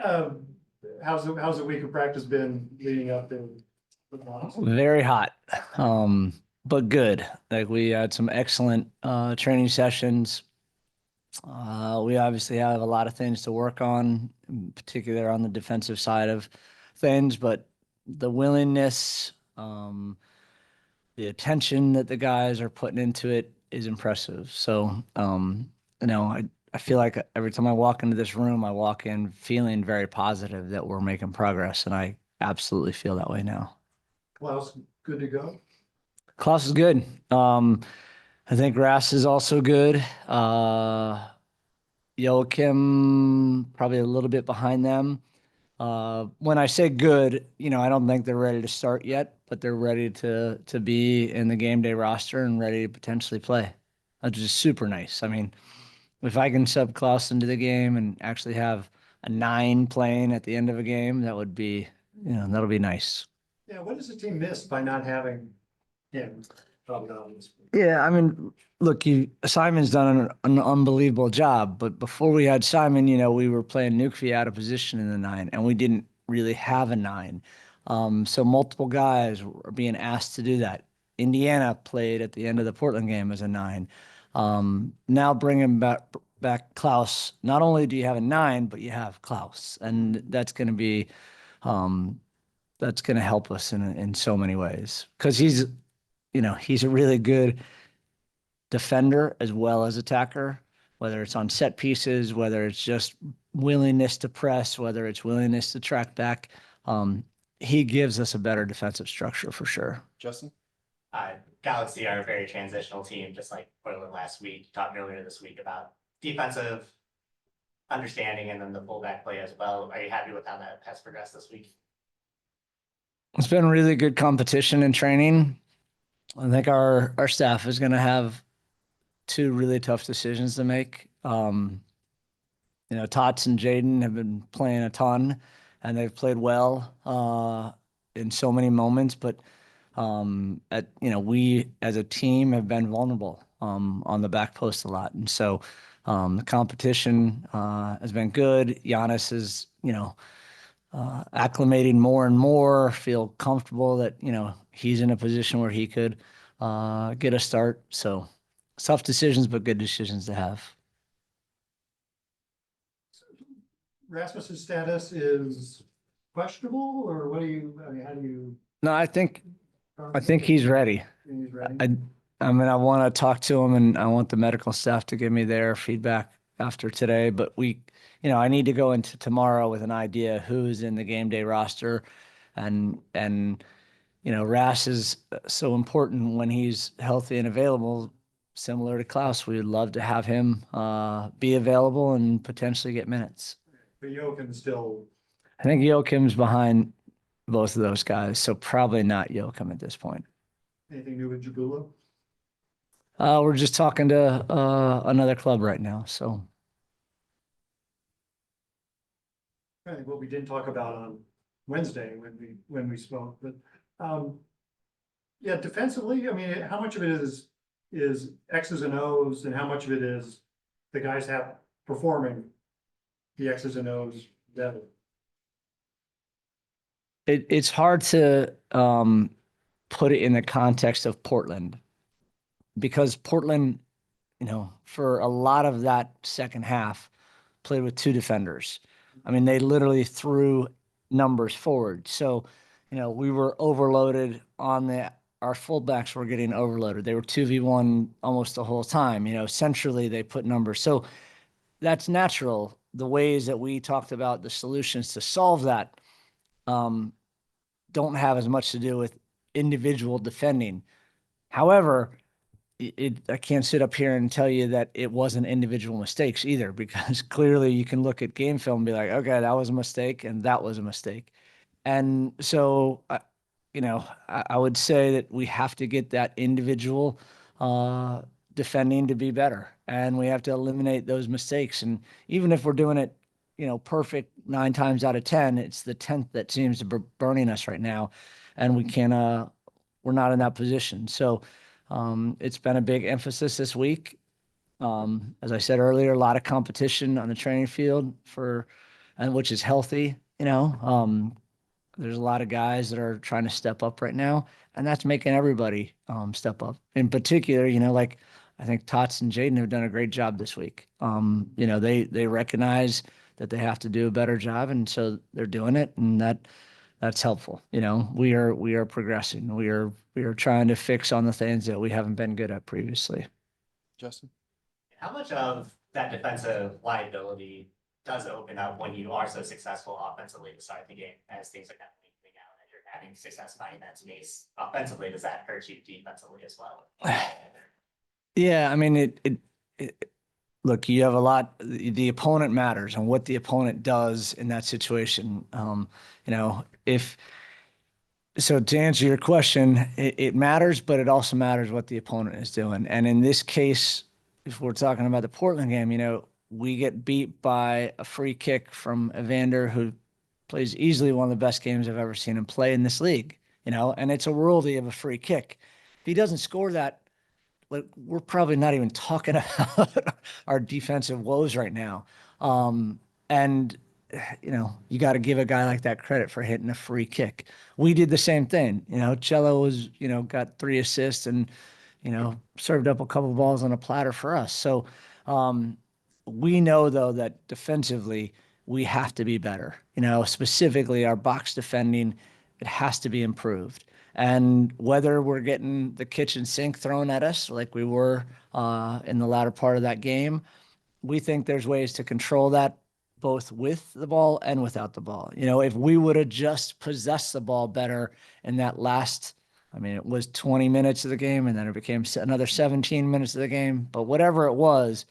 Um, how's the week of practice been leading up to the finals? Very hot, but good. Like we had some excellent training sessions. We obviously have a lot of things to work on, in particular on the defensive side of things, but the willingness, the attention that the guys are putting into it is impressive. So, I feel like every time I walk into this room, I walk in feeling very positive that we're making progress, and I absolutely feel that way now. Klaus, good to go? Klaus is good. I think Ras is also good. Joachim probably a little bit behind them. When I say good, I don't think they're ready to start yet, but they're ready to be in the game day roster and ready to potentially play. That's just super nice. I mean, if I can sub Klaus into the game and actually have a 9 playing at the end of a game, that would be, that'll be nice. Yeah, what does the team miss by not having him? Yeah, I mean, look, Simon's done an unbelievable job, but before we had Simon, we were playing Nukvi out of position in the 9, and we didn't really have a 9. So multiple guys are being asked to do that. Indiana played at the end of the Portland game as a 9. Now bringing back Klaus. Not only do you have a 9, but you have Klaus, and that's going to help us in so many ways because he's a really good defender as well as attacker, whether it's on set pieces, whether it's just willingness to press, whether it's willingness to track back. He gives us a better defensive structure for sure. Justin? Galaxy are a very transitional team, just like Portland last week. You talked earlier this week about defensive understanding and then the fullback play as well. Are you happy with how that has progressed this week? It's been really good competition and training. I think our staff is going to have 2 really tough decisions to make. Tots and Jaden have been playing a ton, and they've played well in so many moments. But we as a team have been vulnerable on the back post a lot, and so the competition has been good. Giannis is acclimating more and more. Feel comfortable that he's in a position where he could get a start. So tough decisions, but good decisions to have. Rasmus's status is questionable, or what do you? I mean, how do you? No, I think he's ready. He's ready. I mean, I want to talk to him, and I want the medical staff to give me their feedback after today. But I need to go into tomorrow with an idea who's in the game day roster, and Ras is so important when he's healthy and available. Similar to Klaus, we would love to have him be available and potentially get minutes. But Joachim still. I think Joachim's behind both of those guys, so probably not Joachim at this point. Anything new with Jabula? We're just talking to another club right now, so. I think what we didn't talk about on Wednesday when we spoke, but yeah, defensively, I mean, how much of it is X's and O's, and how much of it is the guys have performing the X's and O's better? It's hard to put it in the context of Portland, because Portland, for a lot of that second half, played with 2 defenders. I mean, they literally threw numbers forward. So, we were overloaded our fullbacks were getting overloaded. They were 2v1 almost the whole time. Centrally they put numbers. So that's natural. The ways that we talked about the solutions to solve that don't have as much to do with individual defending. However, I can't sit up here and tell you that it wasn't individual mistakes either, because clearly you can look at game film and be like, okay, that was a mistake and that was a mistake. And so, I would say that we have to get that individual defending to be better, and we have to eliminate those mistakes. And even if we're doing it, perfect 9 times out of 10, it's the 10th that seems to be burning us right now, and we're not in that position. So it's been a big emphasis this week. As I said earlier, a lot of competition on the training field for and which is healthy, there's a lot of guys that are trying to step up right now, and that's making everybody step up. In particular, like I think Tots and Jaden have done a great job this week. They recognize that they have to do a better job, and so they're doing it, and that's helpful. We are progressing. We are trying to fix on the things that we haven't been good at previously. Justin? How much of that defensive liability does open up when you are so successful offensively to start the game as things are kind of leaking out and you're having success finding that space offensively? Does that hurt you defensively as well? Yeah, I mean, look, you have a lot, the opponent matters and what the opponent does in that situation. So to answer your question, it matters, but it also matters what the opponent is doing. And in this case, if we're talking about the Portland game, we get beat by a free kick from Evander, who plays easily one of the best games I've ever seen him play in this league, and it's a worldie of a free kick. If he doesn't score that, like, we're probably not even talking about our defensive woes right now. And you got to give a guy like that credit for hitting a free kick. We did the same thing. Cello was, got 3 assists and, served up a couple balls on a platter for us. So we know, though, that defensively we have to be better. Specifically our box defending, it has to be improved. And whether we're getting the kitchen sink thrown at us like we were in the latter part of that game, we think there's ways to control that both with the ball and without the ball. If we would have just possessed the ball better in that last, it was 20 minutes of the game and then it became another 17 minutes of the game. But whatever it was,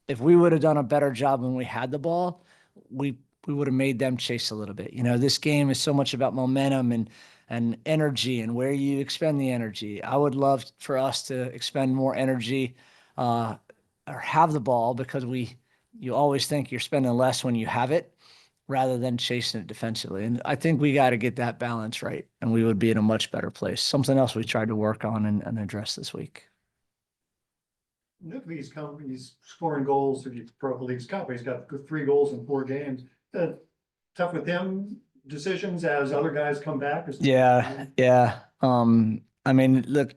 if we would have done a better job when we had the ball, we would have made them chase a little bit. This game is so much about momentum and energy and where you expend the energy. I would love for us to expend more energy or have the ball, because you always think you're spending less when you have it rather than chasing it defensively. And I think we got to get that balance right, and we would be in a much better place. Something else we tried to work on and address this week. He's scoring goals. If you Pro League's Cup, he's got 3 goals in 4 games. Tough with him decisions as other guys come back. Yeah. Look,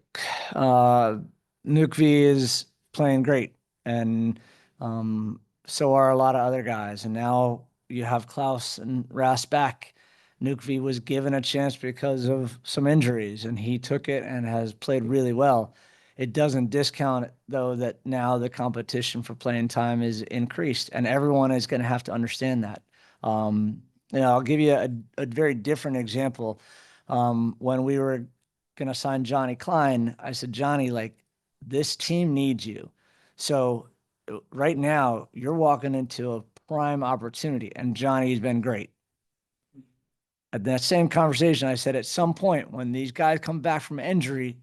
Nukvi is playing great, and so are a lot of other guys. And now you have Klaus and Ras back. Nukvi was given a chance because of some injuries, and he took it and has played really well. It doesn't discount, though, that now the competition for playing time is increased, and everyone is going to have to understand that. I'll give you a very different example. When we were going to sign Johnny Klein, I said, Johnny, this team needs you. So right now you're walking into a prime opportunity, and Johnny's been great. At that same conversation, I said, at some point when these guys come back from injury,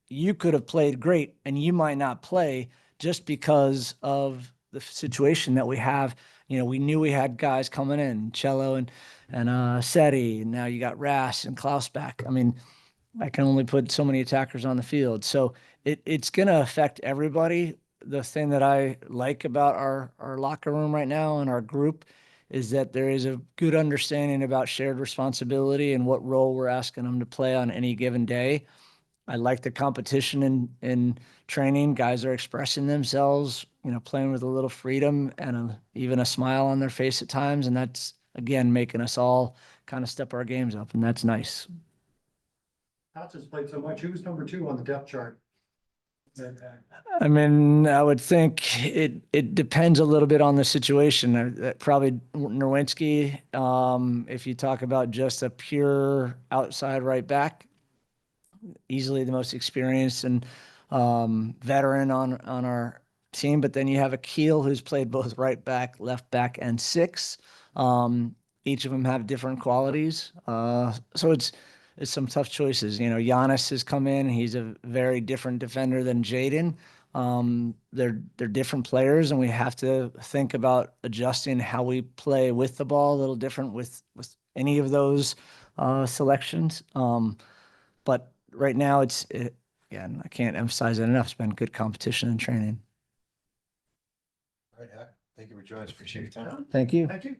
you could have played great and you might not play just because of the situation that we have. We knew we had guys coming in, Cello and Seti, and now you got Ras and Klaus back. I can only put so many attackers on the field. So it's going to affect everybody. The thing that I like about our locker room right now and our group is that there is a good understanding about shared responsibility and what role we're asking them to play on any given day. I like the competition in training. Guys are expressing themselves, playing with a little freedom and even a smile on their face at times. And that's, again, making us all kind of step our games up. And that's nice. Tots has played so much. Who's number 2 on the depth chart? I would think it depends a little bit on the situation. Probably Nowinski, if you talk about just a pure outside right back, easily the most experienced and veteran on our team. But then you have Akil, who's played both right back, left back, and 6. Each of them have different qualities. So it's some tough choices. Giannis has come in. He's a very different defender than Jaden. They're different players, and we have to think about adjusting how we play with the ball a little different with any of those selections. But right now, again, I can't emphasize it enough. It's been good competition and training. All right, Hack. Thank you for joining us. Appreciate your time. Thank you. Thank you.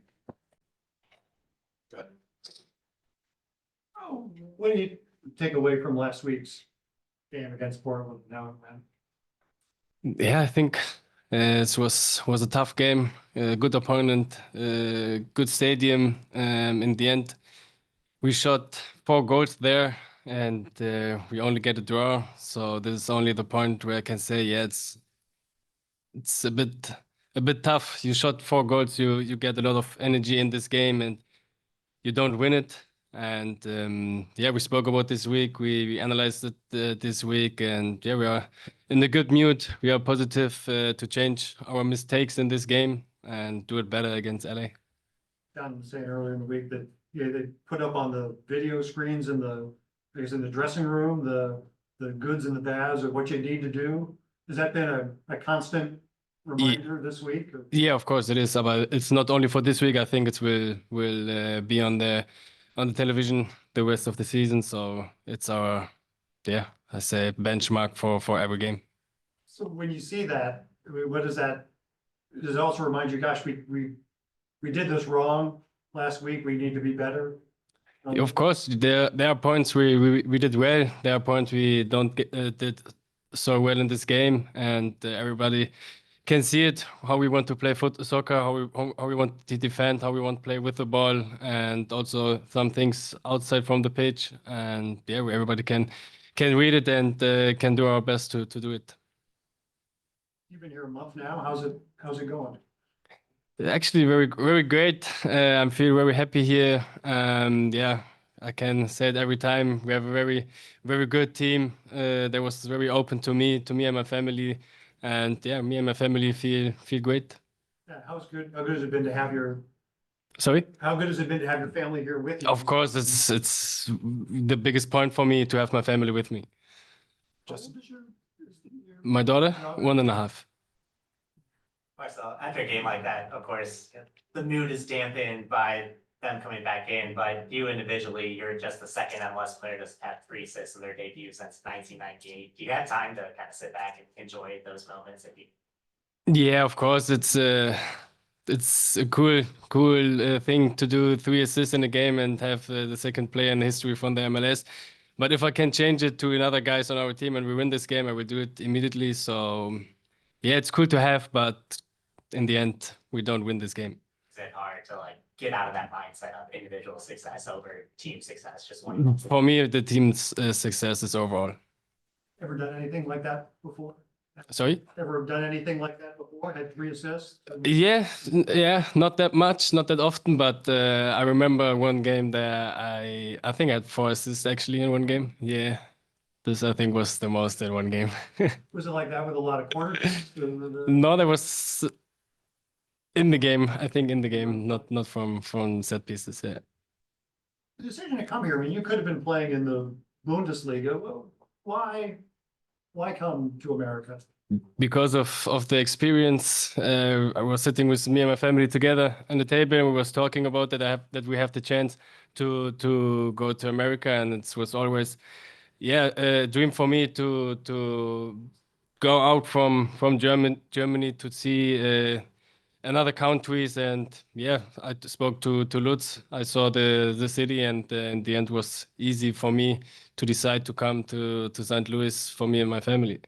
What do you take away from last week's game against Portland? Now, Yeah, I think it was a tough game, good opponent, good stadium. In the end, we shot 4 goals there, and we only get a draw. So this is only the point where I can say, yeah, it's a bit tough. You shot 4 goals, you get a lot of energy in this game, and you don't win it. And yeah, we spoke about this week. We analyzed it this week, and yeah, we are in a good mood. We are positive to change our mistakes in this game and do it better against LA. Don was saying earlier in the week that, yeah, they put up on the video screens in I guess in the dressing room, the goods and the bads of what you need to do. Has that been a constant reminder this week? Yeah, of course it is, but it's not only for this week. I think it will be on the television the rest of the season. So it's our, yeah, I say benchmark for every game. So when you see that, I mean, what does it also remind you, gosh, we did this wrong last week, we need to be better? Of course, there are points we did well. There are points we don't did so well in this game, and everybody can see it. How we want to play soccer, how we want to defend, how we want to play with the ball, and also some things outside from the pitch. And yeah, everybody can read it and can do our best to do it. You've been here a month now. How's it going? Actually, very great. I feel very happy here. Yeah, I can say it every time. We have a very good team. That was very open to me and my family, and yeah, me and my family feel great. Yeah, how good has it been to have Sorry. how good has it been to have your family here with you? Of course, it's the biggest point for me to have my family with me. How old is your My daughter, 1.5. Marcel, after a game like that, of course, the mood is dampened by them coming back in, but you individually, you're just the second MLS player to have 3 assists in their debut since 1998. Do you have time to kind of sit back and enjoy those moments? Yeah, of course, it's a cool thing to do 3 assists in a game and have the second player in history from the MLS. But if I can change it to another guys on our team and we win this game, I will do it immediately. So yeah, it's cool to have, but in the end, we don't win this game. Is it hard to like get out of that mindset of individual success over team success? Just one. For me, the team's success is overall. Ever done anything like that before? Sorry? Ever done anything like that before? Had 3 assists? Yeah, not that much, not that often, but I remember one game there. I think I had 4 assists actually in one game. Yeah, this I think was the most in one game. Was it like that with a lot of corners? No, that was in the game. I think in the game, not from set pieces. Yeah. The decision to come here, I mean, you could have been playing in the Bundesliga. Well, why come to America? Because of the experience, I was sitting with me and my family together on the table, and we was talking about that we have the chance to go to America, and it was always, yeah, a dream for me to go out from Germany to see another countries, and yeah, I spoke to Lutz. I saw the city, and in the end was easy for me to decide to come to St. Louis for me and my family.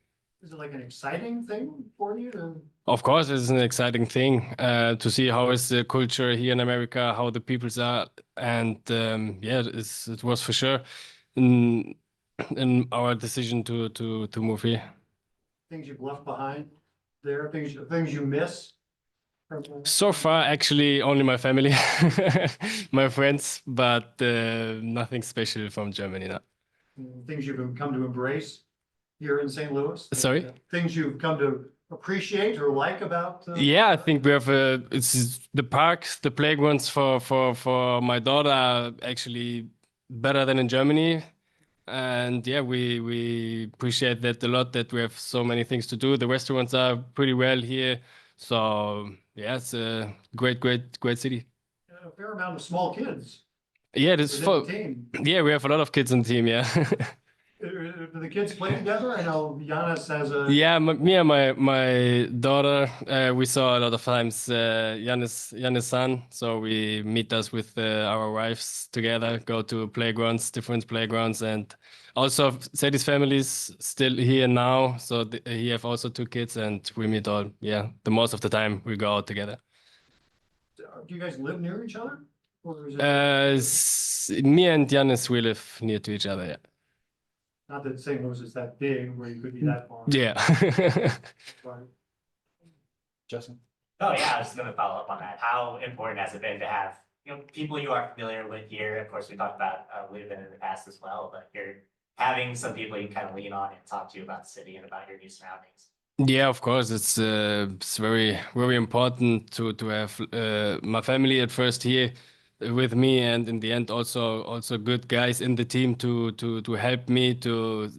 Is it like an exciting thing for you to? Of course, it's an exciting thing to see how is the culture here in America, how the peoples are, and yeah, it was for sure in our decision to move here. Things you've left behind there, things you miss? So far, actually, only my family, my friends, but nothing special from Germany now. Things you've come to embrace here in St. Louis? Sorry? Things you've come to appreciate or like about? Yeah, I think we have it's the parks, the playgrounds for my daughter are actually better than in Germany. And yeah, we appreciate that a lot, that we have so many things to do. The restaurants are pretty well here. So yeah, it's a great city. A fair amount of small kids Yeah, it is within the team. yeah, we have a lot of kids on the team, yeah. Do the kids play together? I know Giannis has a. Yeah, me and my daughter, we saw a lot of times Yannis' son. So we meet us with our wives together, go to playgrounds, different playgrounds, and also Sadie's family is still here now. So he have also 2 kids, and we meet all. Yeah, the most of the time we go out together. Do you guys live near each other? Or is it Me and Yannis, we live near to each other. Yeah. not that St. Louis is that big where you could be that far? Yeah. Right. Justin. Oh, yeah, I was just gonna follow up on that. How important has it been to have, people you are familiar with here? Of course, we talked about Leuven in the past as well, but you're having some people you can kind of lean on and talk to about the city and about your new surroundings. Yeah, of course, it's very very important to have my family at first here with me, and in the end also good guys in the team to help me to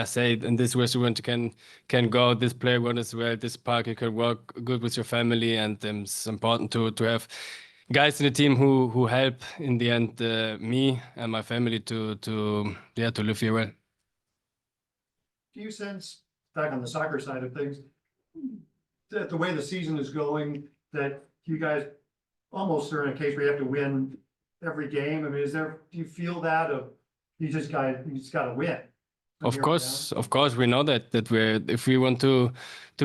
say in this restaurant you can go this playground as well, this park you can work good with your family, and it's important to have guys in the team who help in the end me and my family to live here well. Do you sense, back on the soccer side of things, that the way the season is going, that you guys almost are in a case where you have to win every game? I mean, do you feel that of, you just gotta win? from Of here on course, we know that if we want to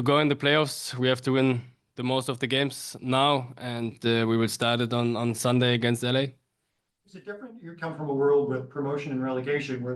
go in the playoffs, we have to win the most of the games now, and we will start it on Sunday against LA. Is it different? You come from a world with promotion and relegation where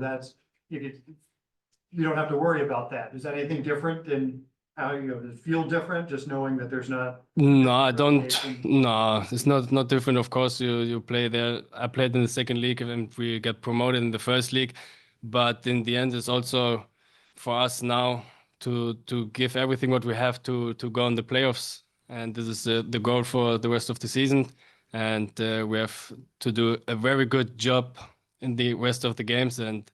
you don't have to worry about that. Is that anything different than how, does it feel different, just knowing that there's not? No, I don't. Relegation. No, it's not different. Of course, you play there. I played in the second league, and we get promoted in the first league. But in the end, it's also for us now to give everything what we have to go in the playoffs, and this is the goal for the rest of the season. And we have to do a very good job in the rest of the games, and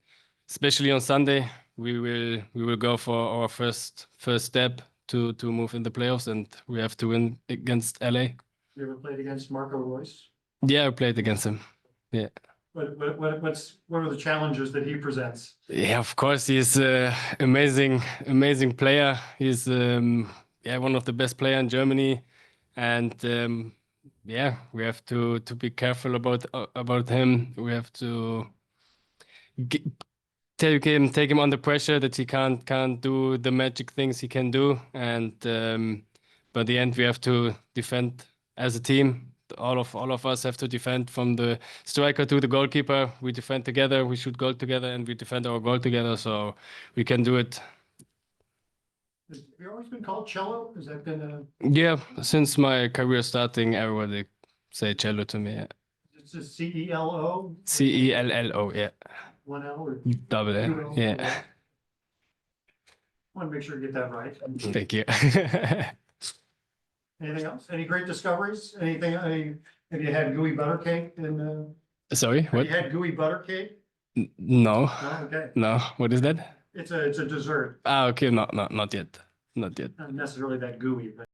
especially on Sunday, we will go for our first step to move in the playoffs, and we have to win against LA. You ever played against Marco Royce? Yeah, I played against him. Yeah. What are the challenges that he presents? Yeah, of course, he's an amazing player. He's one of the best player in Germany, and we have to be careful about him. We have to take him under pressure that he can't do the magic things he can do, and but the end we have to defend as a team. All of us have to defend, from the striker to the goalkeeper. We defend together, we shoot goal together, and we defend our goal together, so we can do it. Have you always been called Cello? Has that been a, Yeah, since my career starting, everybody say cello to me. Yeah. it's a CELO? CELLO, yeah. One L or Double L, two L? yeah. Want to make sure you get that right. Thank you. Anything else? Any great discoveries? Have you had gooey butter cake Sorry, have what? you had gooey butter cake? No, No, okay. no. What is that? It's a dessert, Ah, okay, not yet. Not yet. not necessarily that gooey, but